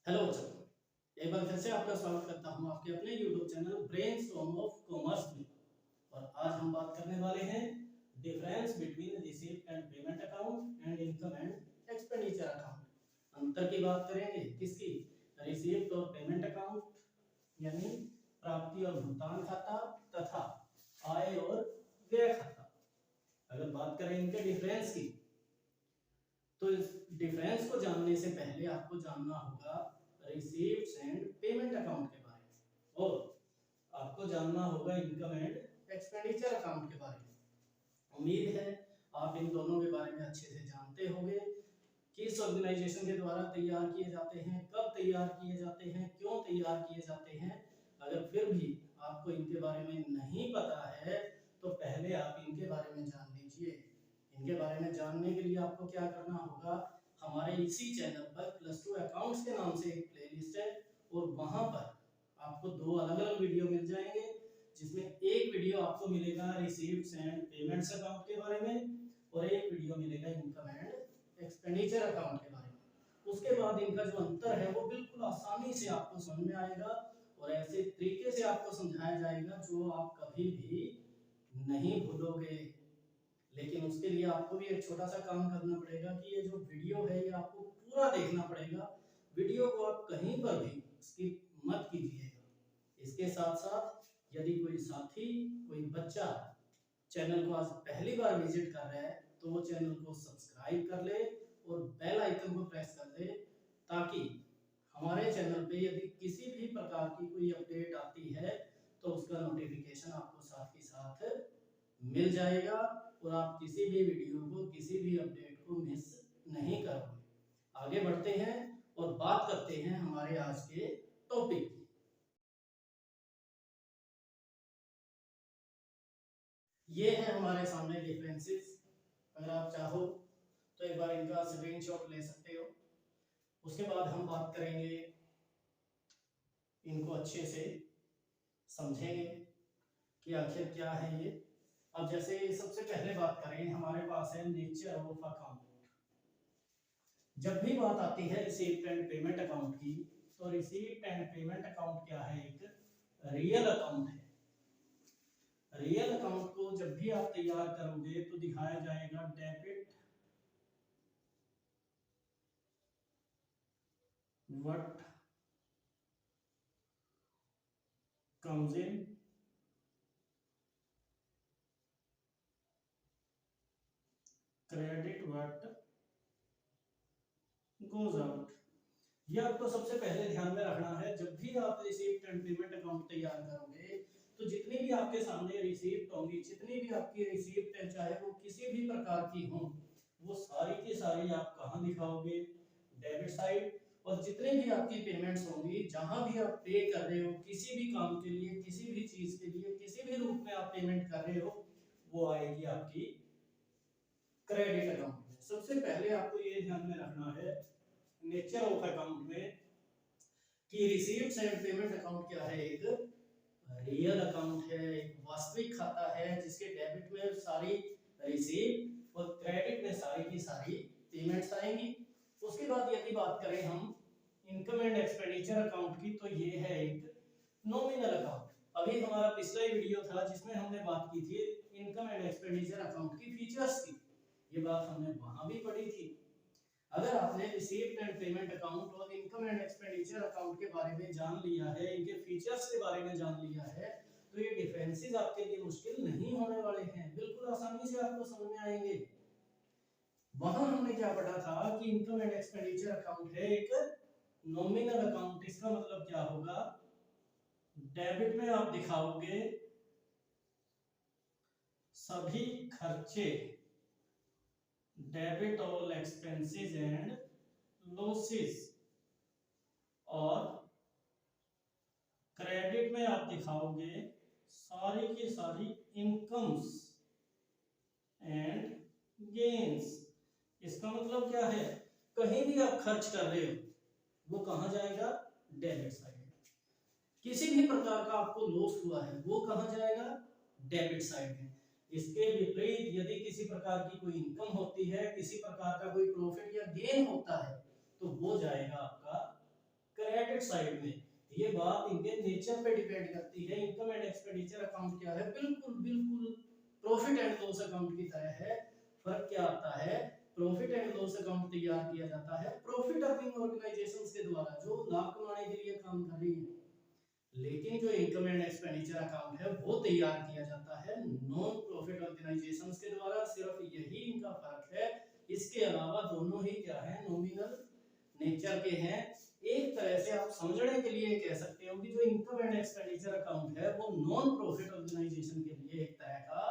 Hello बच्चों, एक बार फिर से आपका स्वागत करता हूं आपके अपने YouTube channel brainstorm of commerce में। और आज हम बात करने वाले हैं difference between receipt and payment account and income and expenditure account. अंतर की बात करेंगे किसकी? रिसीप्ट और पेमेंट अकाउंट यानी प्राप्ति और भुगतान खाता तथा आय और व्यय खाता। अगर बात करें इनके डिफरेंस की, तो इस डिफरेंस को जानने से पहले आपको जानना होगा रिसीप्ट्स एंड पेमेंट अकाउंट के बारे में, और आपको जानना होगा इनकम एंड एक्सपेंडिचर अकाउंट के बारे में। उम्मीद है आप इन दोनों के बारे में अच्छे से जानते होंगे, किस ऑर्गेनाइजेशन के द्वारा तैयार किए जाते हैं, कब तैयार किए जाते हैं, क्यों तैयार किए जाते हैं। अगर फिर भी आपको इनके बारे में नहीं पता है तो पहले आप इनके बारे में जान लीजिए। इनके बारे में जानने के लिए आपको क्या करना होगा, हमारे इसी चैनल पर +2 अकाउंट्स के नाम से एक प्लेलिस्ट है, और वहां पर आपको दो अलग अलग वीडियो मिल जाएंगे, जिसमें एक वीडियो आपको मिलेगा रिसीप्ट्स एंड पेमेंट्स अकाउंट के बारे में, और एक वीडियो मिलेगा इनकम एंड एक्सपेंडिचर अकाउंट के बारे में। उसके बाद इनका जो अंतर है वो बिल्कुल आसानी से आपको समझ में आएगा, और ऐसे तरीके से आपको समझाया जाएगा जो आप कभी भी नहीं भूलोगे। लेकिन उसके लिए आपको भी एक छोटा सा काम करना पड़ेगा कि ये जो वीडियो है ये आपको पूरा देखना पड़ेगा। वीडियो को आप कहीं पर भी स्किप मत कीजिएगा। इसके साथ साथ यदि कोई साथी, कोई बच्चा चैनल को आज पहली बार विजिट कर रहा है तो वो चैनल को सब्सक्राइब कर ले और बेल आइकन को प्रेस कर दे, ताकि हमारे चैनल पे यदि किसी भी प्रकार की कोई अपडेट आती है तो उसका नोटिफिकेशन आपको साथ ही साथ मिल जाएगा, और आप किसी भी वीडियो को, किसी भी अपडेट को मिस नहीं करोगे। आगे बढ़ते हैं और बात करते हैं हमारे आज के टॉपिक की। ये है हमारे सामने डिफरेंसेस। अगर आप चाहो तो एक बार इनका स्क्रीनशॉट ले सकते हो। उसके बाद हम बात करेंगे, इनको अच्छे से समझेंगे कि आखिर क्या है ये। अब जैसे सबसे पहले बात करें, हमारे पास है नेचर ऑफ अकाउंट। जब भी बात आती है रिसीप्ट एंड पेमेंट अकाउंट की, तो रिसीप्ट एंड पेमेंट अकाउंट क्या है? एक रियल अकाउंट है। रियल अकाउंट को जब भी आप तैयार करोगे तो दिखाया जाएगा debit what comes in, credit what goes out. ये आपको सबसे पहले ध्यान में रखना है। जब भी आप रिसीप्ट एंड पेमेंट अकाउंट तैयार करोगे तो जितनी भी आपके सामने रिसीप्ट होंगी, जितनी भी आपकी रिसीप्ट है, चाहे वो किसी भी प्रकार की हो, वो सारी की सारी आप कहाँ दिखाओगे? Debit side. और जितने भी आपकी पेमेंट्स होंगी, जहां भी आप पे कर रहे हो किसी भी काम के लिए, किसी भी चीज के लिए, किसी भी रूप में आप पेमेंट कर रहे हो, वो आएगी आपकी क्रेडिट अकाउंट में। सबसे पहले आपको ये ध्यान में रखना है नेचर ऑफ अकाउंट में कि रिसीव्स एंड पेमेंट अकाउंट क्या है? एक रियल अकाउंट है, एक वास्तविक खाता है, जिसके डेबिट में सारी रिसीव और क्रेडिट में सारी की सारी पेमेंट्स आएंगी। उसके बाद यदि बात करें हम इनकम एंड एक्सपेंडिचर अकाउंट की, तो ये है एक नॉमिनल अकाउंट। अभी हमारा पिछला ही वीडियो था जिसमें हमने बात की थी इनकम एंड एक्सपेंडिचर अकाउंट की फीचर्स की। ये बात हमने वहां भी पढ़ी थी। अगर आपने रिसीप्ट एंड पेमेंट अकाउंट और इनकम एंड एक्सपेंडिचर अकाउंट के बारे में जान लिया है, इनके फीचर्स के बारे में जान लिया है, तो ये डिफरेंसेस आपके लिए मुश्किल नहीं होने वाले हैं, बिल्कुल आसानी से आपको समझ में आएंगे। वहां हमने क्या पढ़ा था कि इनकम एंड एक्सपेंडिचर अकाउंट है एक नॉमिनल अकाउंट। इसका मतलब क्या होगा? डेबिट में आप दिखाओगे सभी खर्चे, debit all expenses and losses, और क्रेडिट में आप दिखाओगे सारी की सारी इनकम्स एंड गेन्स। इसका मतलब क्या है? कहीं भी आप खर्च कर रहे हो वो कहां जाएगा? Debit side. किसी भी प्रकार का आपको लॉस हुआ है वो कहां जाएगा? डेबिट साइड में। इसके विपरीत यदि किसी प्रकार की कोई इनकम होती है, किसी प्रकार का कोई प्रॉफिट या गेन होता है, तो वो जाएगा आपका क्रेडिट साइड में। ये बात इनके नेचर पे डिपेंड करती है। इनकम एंड एक्सपेंडिचर अकाउंट क्या है, बिल्कुल बिल्कुल प्रॉफिट एंड लॉस अकाउंट की तरह है। फर्क क्या आता है, प्रॉफिट एंड लॉस अकाउंट तैयार किया जाता है प्रॉफिट अर्निंग ऑर्गेनाइजेशंस के द्वारा जो लाभ कमाने के लिए काम कर रही है, लेकिन जो इनकम एंड एक्सपेंडिचर अकाउंट है वो तैयार किया जाता है नॉन प्रॉफिट ऑर्गेनाइजेशंस के द्वारा। सिर्फ यही इनका फर्क है। इसके अलावा दोनों ही क्या है, नॉमिनल नेचर के हैं। एक तरह से आप समझने के लिए कह सकते हो कि जो इनकम एंड एक्सपेंडिचर अकाउंट है वो नॉन प्रॉफिट ऑर्गेनाइजेशन के लिए एक तरह का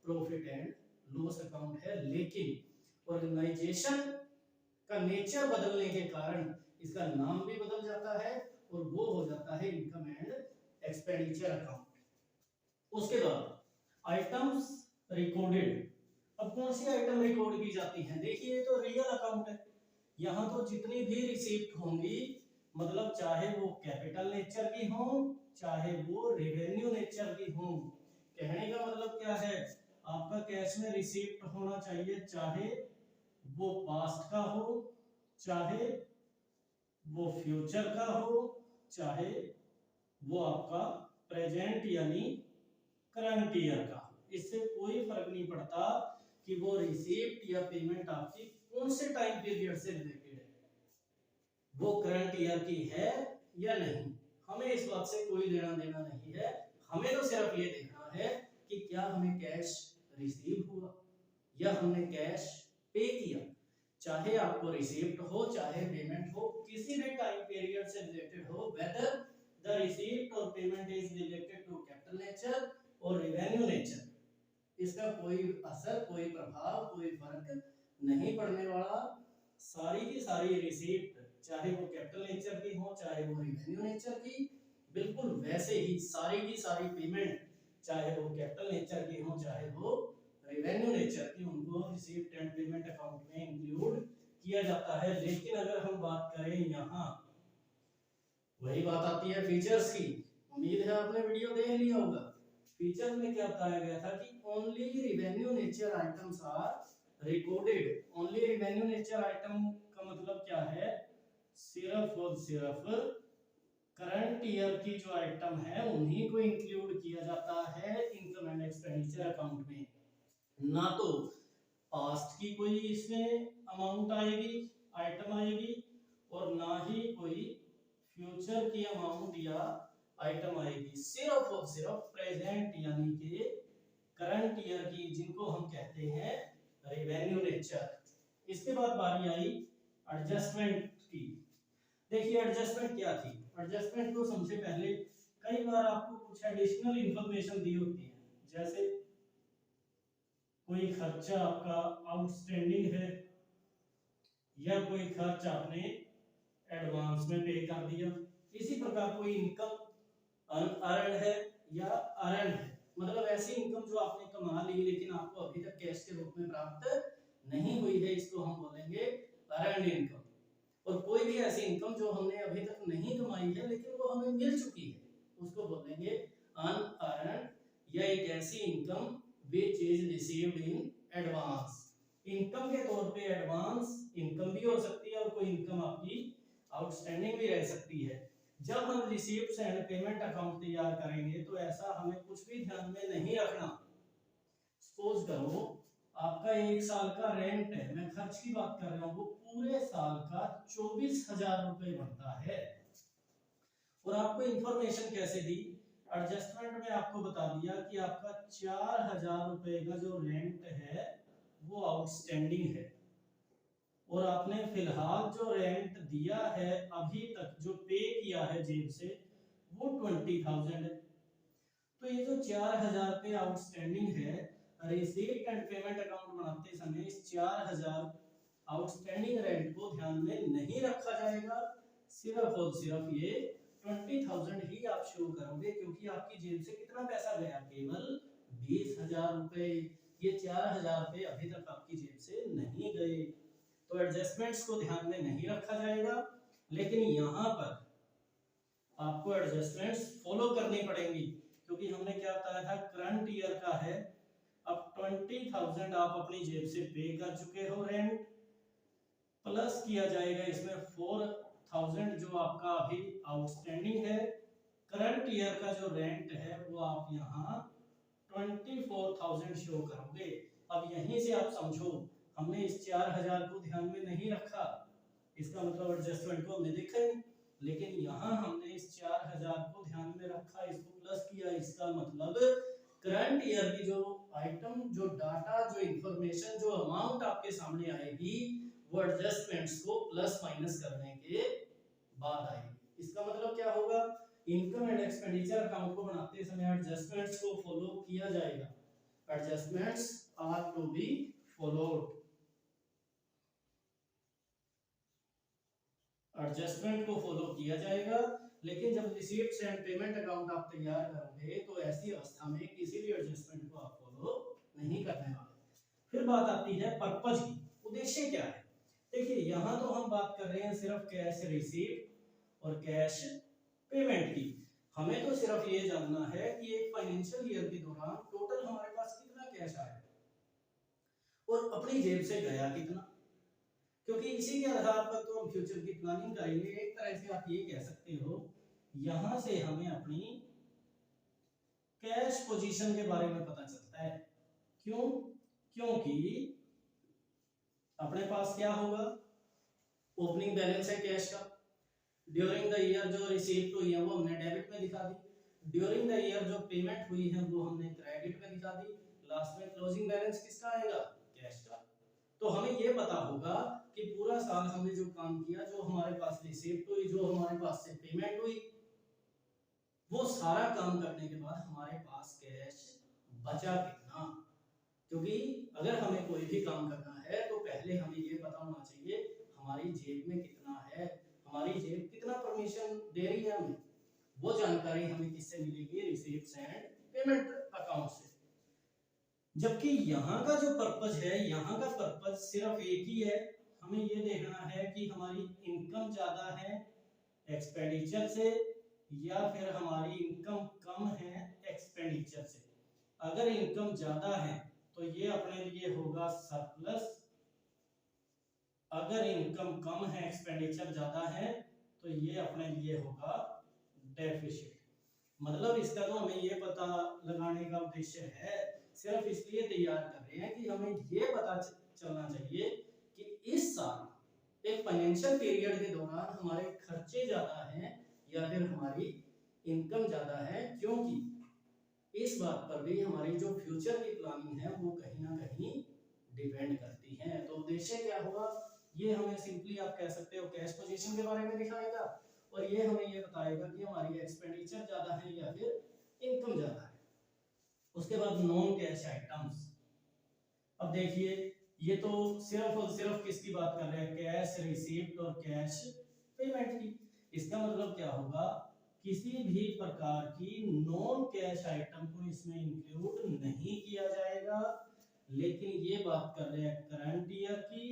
प्रॉफिट एंड लॉस अकाउंट है, लेकिन ऑर्गेनाइजेशन का नेचर बदलने के कारण इसका नाम भी बदल जाता है और वो हो जाता है इनकम एंड एक्सपेंडिचर अकाउंट। उसके बाद आइटम्स रिकॉर्डेड। अब कौन सी आइटम रिकॉर्ड की जाती है, देखिए ये तो रियल अकाउंट है। यहाँ तो जितनी भी रिसीप्ट होंगी, मतलब चाहे वो कैपिटल नेचर की हो चाहे वो रेवेन्यू नेचर की हो, कहने का मतलब क्या है, आपका कैश में रिसीप्ट होना चाहिए, चाहे वो पास्ट का हो, चाहे वो फ्यूचर का हो, चाहे वो आपका प्रेजेंट यानी करंट ईयर का। इससे कोई फर्क नहीं पड़ता कि वो रिसीप्ट या पेमेंट आपकी कौन से टाइम पीरियड से रिलेटेड है, वो करंट ईयर की है या नहीं, हमें इस बात से कोई लेना देना नहीं है। हमें तो सिर्फ ये देखना है कि क्या हमें कैश रिसीव हुआ या हमने कैश पे किया। चाहे आपको रिसीप्ट हो चाहे पेमेंट हो, किसी भी टाइम पीरियड से रिलेटेड हो, वेदर द रिसीप्ट और payment is related to capital nature और रेवेन्यू नेचर, इसका कोई असर, कोई प्रभाव, कोई फर्क नहीं पड़ने वाला। सारी की सारी रिसीप्ट चाहे वो कैपिटल नेचर की हो चाहे वो रेवेन्यू नेचर की, बिल्कुल वैसे ही सारी की सारी पेमेंट चाहे वो कैपिटल नेचर की हो चाहे वो रेवेन्यू नेचर की, उनको रिसीप्ट एंड पेमेंट अकाउंट में इंक्लूड किया जाता है। लेकिन अगर हम बात करें यहाँ, वही बात आती है फीचर्स की। उम्मीद है आपने वीडियो देख लिया होगा। फीचर्स में क्या बताया गया था कि only revenue nature items are recorded. Only revenue nature item का मतलब क्या है, सिर्फ और सिर्फ करंट ईयर की जो आइटम है उन्हीं को इंक्लूड किया जाता है इनकम एंड एक्सपेंडिचर अकाउंट में। ना तो पास्ट की कोई इसमें अमाउंट आएगी, आइटम आएगी, और ना ही कोई फ्यूचर की अमाउंट या आइटम आएगी। सिर्फ और सिर्फ प्रेजेंट यानी कि करंट ईयर की, जिनको हम कहते हैं रेवेन्यू नेचर। इसके बाद बारी आई एडजस्टमेंट की। देखिए एडजस्टमेंट क्या थी, एडजस्टमेंट तो सबसे पहले कई बार आपको कुछ एडिशनल इंफॉर्मेशन दी होती है, जैसे कोई खर्चा आपका आउटस्टैंडिंग है या कोई खर्च आपने एडवांस में पे कर दिया। इसी प्रकार कोई इनकम अनअर्न्ड है या अर्न्ड है, मतलब ऐसी इनकम जो आपने कमा ली लेकिन आपको अभी तक कैश के रूप में प्राप्त नहीं हुई है, इसको हम बोलेंगे अर्न्ड इनकम। और कोई भी ऐसी इनकम जो हमने अभी तक नहीं कमाई है लेकिन वो हमें मिल चुकी है, उसको बोलेंगे अनअर्न्ड या एक ऐसी income which is received in advance। Income के तौर पे एडवांस इनकम भी हो सकती है और कोई इनकम आपकी आउटस्टैंडिंग भी रह सकती है। जब हम रिसीप्ट्स एंड पेमेंट अकाउंट तैयार करेंगे तो ऐसा हमें कुछ भी ध्यान में नहीं रखना। सपोज करो आपका 1 साल का रेंट है, मैं खर्च की बात कर रहा हूँ, वो पूरे साल का 24,000 रुपए बनता है, और आपको इंफॉर्मेशन कैसे दी, एडजस्टमेंट में आपको बता दिया कि आपका 4,000 रुपए का जो रेंट है वो आउटस्टैंडिंग है, और आपने फिलहाल जो रेंट दिया है अभी तक जो पे किया है जेब से वो 20,000 है। तो ये जो 4,000 पे आउटस्टैंडिंग है, रिसीट एंड पेमेंट अकाउंट बनाते समय इस 4,000 आउटस्टैंडिंग रेंट को ध्यान में नहीं रखा जाएगा। सिर्फ और सिर्फ ये 20,000 ही आप शो करोगे, क्योंकि आपकी जेब से कितना पैसा गया, केवल 20,000 रुपए। ये 4,000 रुपए अभी तक आपकी जेब से नहीं गए, तो एडजस्टमेंट्स को ध्यान में नहीं रखा जाएगा। लेकिन यहाँ पर आपको एडजस्टमेंट्स फॉलो करनी पड़ेंगी, क्योंकि हमने क्या बताया था, करंट ईयर का है। अब 20,000 आप अपनी जेब से पे कर चुके हो रेंट, प्लस किया जाएगा इसमें 24,000 जो आपका अभी आउटस्टैंडिंग है। करंट ईयर का जो रेंट है वो आप यहाँ 24,000 शो करोगे। अब यहीं से आप समझो, हमने इस 4,000 को ध्यान में नहीं रखा, इसका मतलब एडजस्टमेंट को हमने देखा ही नहीं, लेकिन यहाँ हमने इस 4,000 को ध्यान में रखा, इसको प्लस किया। इसका मतलब करंट ईयर की जो आइटम, जो डाटा, जो इंफॉर्मेशन, जो अमाउंट आपके सामने आएगी वो एडजस्टमेंट्स को प्लस माइनस करने के बाद आएगी। इसका मतलब क्या होगा, इनकम एंड एक्सपेंडिचर अकाउंट को बनाते समय एडजस्टमेंट्स को फॉलो किया जाएगा। Adjustments are to be followed, adjustment को फॉलो किया जाएगा। लेकिन जब रिसीप्ट्स एंड पेमेंट अकाउंट आप तैयार करोगे तो ऐसी अवस्था में किसी भी एडजस्टमेंट को आप फॉलो नहीं करने वाले। फिर बात आती है पर्पज की, उद्देश्य क्या है। देखिए यहाँ तो हम बात कर रहे हैं सिर्फ कैश रिसीप्ट और कैश पेमेंट की। हमें तो सिर्फ ये जानना है कि एक फाइनेंशियल ईयर के दौरान टोटल हमारे पास कितना कैश आया और अपनी जेब से गया कितना, क्योंकि इसी के आधार पर तो हम फ्यूचर की प्लानिंग करेंगे। एक तरह से आप ये कह सकते हो, यहां से हमें अपनी कैश पोजीशन के बारे में पता चलता है। क्यों? क्योंकि अपने पास क्या होगा, ओपनिंग बैलेंस है कैश का। ड्यूरिंग द ईयर जो रिसीप्ट हुई है वो हमने डेबिट में दिखा दी, ड्यूरिंग द ईयर जो पेमेंट हुई है वो हमने क्रेडिट में दिखा दी। लास्ट में क्लोजिंग बैलेंस किसका आएगा, कैश का। तो हमें ये पता होगा कि पूरा साल हमने जो काम किया, जो हमारे पास रिसीप्ट हुई, जो हमारे पास से पेमेंट हुई, वो सारा काम करने के बाद हमारे पास कैश बचा कितना। क्योंकि अगर हमें कोई भी काम करना है तो पहले हमें ये पता होना चाहिए हमारी जेब में कितना है, हमारी जेब कितना परमिशन दे रही है हमें। वो जानकारी हमें किससे मिलेगी, रिसीप्ट्स एंड पेमेंट अकाउंट से। जबकि यहाँ का जो पर्पज है, यहाँ का पर्पज सिर्फ एक ही है, हमें ये देखना है कि हमारी इनकम ज्यादा है एक्सपेंडिचर से या फिर हमारी इनकम कम है एक्सपेंडिचर से। अगर इनकम ज्यादा है तो ये अपने लिए होगा सरप्लस, अगर इनकम कम है एक्सपेंडिचर ज्यादा है तो ये अपने लिए होगा डेफिसिट। मतलब इसका तो हमें ये पता लगाने का उद्देश्य है, सिर्फ इसलिए तैयार कर रहे हैं कि हमें ये पता चलना चाहिए कि इस साल एक फाइनेंशियल पीरियड के दौरान हमारे खर्चे ज्यादा हैं या फिर हमारी इनकम ज्यादा है, क्योंकि इस बात पर भी हमारी जो फ्यूचर की प्लानिंग है वो कहीं ना कहीं डिपेंड करती है। तो उद्देश्य क्या होगा, ये हमें सिंपली आप कह सकते हो कैश पोजीशन के बारे में दिखाएगा और ये हमें ये बताएगा कि हमारी एक्सपेंडिचर ज्यादा है या फिर इनकम ज्यादा है। उसके बाद नॉन कैश आइटम्स। अब देखिए ये तो सिर्फ और सिर्फ किसकी बात कर रहे हैं, कैश रिसीप्ट और कैश पेमेंट की। इसका मतलब क्या होगा, किसी भी प्रकार की नॉन कैश आइटम को इसमें इंक्लूड नहीं किया जाएगा। लेकिन ये बात कर रहे हैं करंट ईयर की।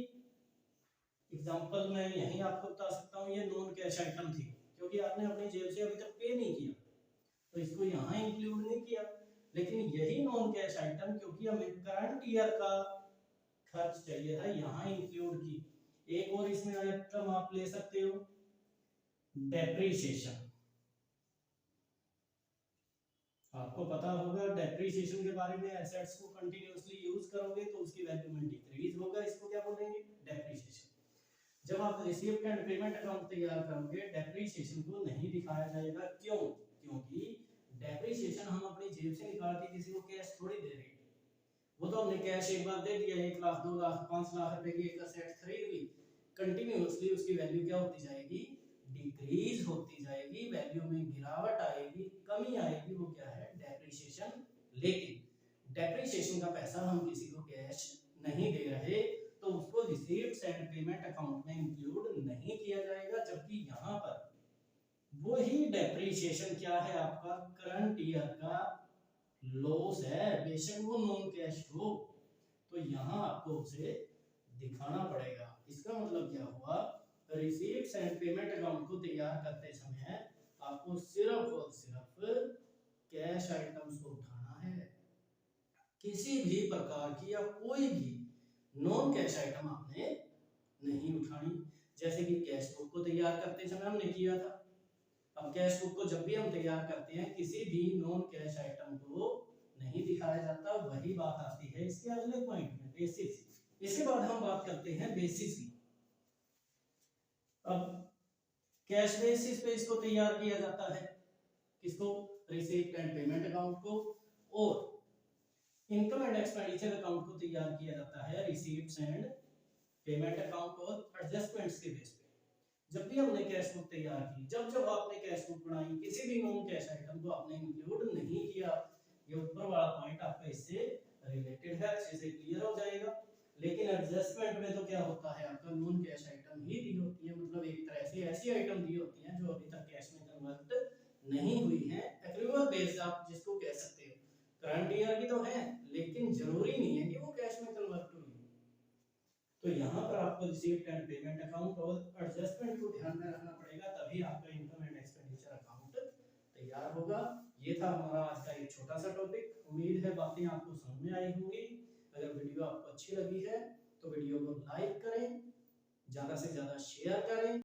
एग्जांपल मैं यहीं आपको बता सकता हूँ, ये नॉन कैश आइटम थी क्योंकि आपने अपनी जेब से अभी तक पे नहीं किया तो इसको यहाँ इंक्लूड नहीं किया। लेकिन यही नॉन कैश आइटम क्योंकि हमें करंट ईयर का खर्च चाहिए था, यहाँ इंक्लूड की। एक और इसमें आइटम आप ले सकते हो, डेप्रीशिएशन। आपको पता होगा डेप्रीशिएशन के बारे में, एसेट्स को कंटिन्यूअसली यूज करोगे तो उसकी वैल्यू में डिक्रीज होगा, इसको क्या बोलेंगे, डेप्रीशिएशन। जब आप रिसीप्ट एंड पेमेंट अकाउंट तैयार करोगे डेप्रीशिएशन को नहीं दिखाया जाएगा। क्यों? क्योंकि डेप्रीशिएशन हम अपनी जेब से निकाल के किसी को कैश थोड़ी दे रहे हैं। वो तो हमने कैश एक बार दे दिया, 1 लाख 2 लाख 5 लाख रुपए की एक असेट खरीद ली, कंटिन्यूअसली उसकी वैल्यू क्या होती जाएगी, डिक्रीज होती जाएगी, वैल्यू में गिरावट आएगी, कमी आएगी, वो क्या है, डेप्रीशिएशन। लेकिन डेप्रीशिएशन का पैसा हम किसी को कैश नहीं दे रहे तो उसको रिसीप्ट्स एंड पेमेंट अकाउंट में इंक्लूड नहीं किया जाएगा। जबकि यहाँ पर वही डेप्रीशिएशन क्या है, आपका करंट ईयर का लॉस है, बेशक वो नॉन कैश हो, तो यहाँ आपको उसे दिखाना पड़ेगा। इसका मतलब क्या हुआ, रिसीप्ट्स एंड पेमेंट अकाउंट को तैयार करते समय आपको सिर्फ और सिर्फ कैश आइटम्स को उठाना है, किसी भी प्रकार की या कोई भी नॉन कैश आइटम आपने नहीं उठानी। जैसे कि कैश बुक को तैयार करते समय हमने किया था। अब कैश बुक को जब भी हम तैयार करते हैं किसी भी नॉन कैश आइटम को नहीं दिखाया जाता। वही बात आती है इसके अगले पॉइंट में, बेसिस। इसके बाद हम बात करते हैं बेसिस की। अब कैश बेसिस पे इसको तैयार किया जाता है, किसको? रिसीप्ट एंड पेमेंट अकाउंट को। और इनकम एंड एक्सपेंडिचर अकाउंट को तैयार किया जाता है रिसीप्ट्स एंड पेमेंट अकाउंट और एडजस्टमेंट्स के बेस पे। जब भी हमने कैश बुक तैयार की, जब जब आपने कैश बुक बनाई, किसी भी नॉन कैश आइटम को आपने इंक्लूड नहीं किया, ये ऊपर वाला पॉइंट आपका इससे रिलेटेड है, अच्छे से क्लियर हो जाएगा। लेकिन एडजस्टमेंट में तो क्या होता है, आपका नॉन कैश आइटम ही दी होती है, मतलब एक तरह से ऐसी आइटम दी होती हैं जो अभी तक कैश में कन्वर्ट नहीं हुई है। एक्रूअल बेस्ड आप जिसको कह सकते हो, करंट ईयर की तो है लेकिन जरूरी नहीं है कि वो कैश में कन्वर्ट हुई। तो यहाँ पर आपको रिसीप्ट एंड पेमेंट अकाउंट और एडजस्टमेंट को ध्यान में रखना पड़ेगा, तभी आपका इनकम एंड एक्सपेंडिचर अकाउंट तैयार होगा। ये था हमारा आज का एक छोटा सा टॉपिक। उम्मीद है बातें आपको समझ में आई होंगी। अगर वीडियो आपको अच्छी लगी है तो वीडियो को लाइक करें, ज्यादा से ज्यादा शेयर करें।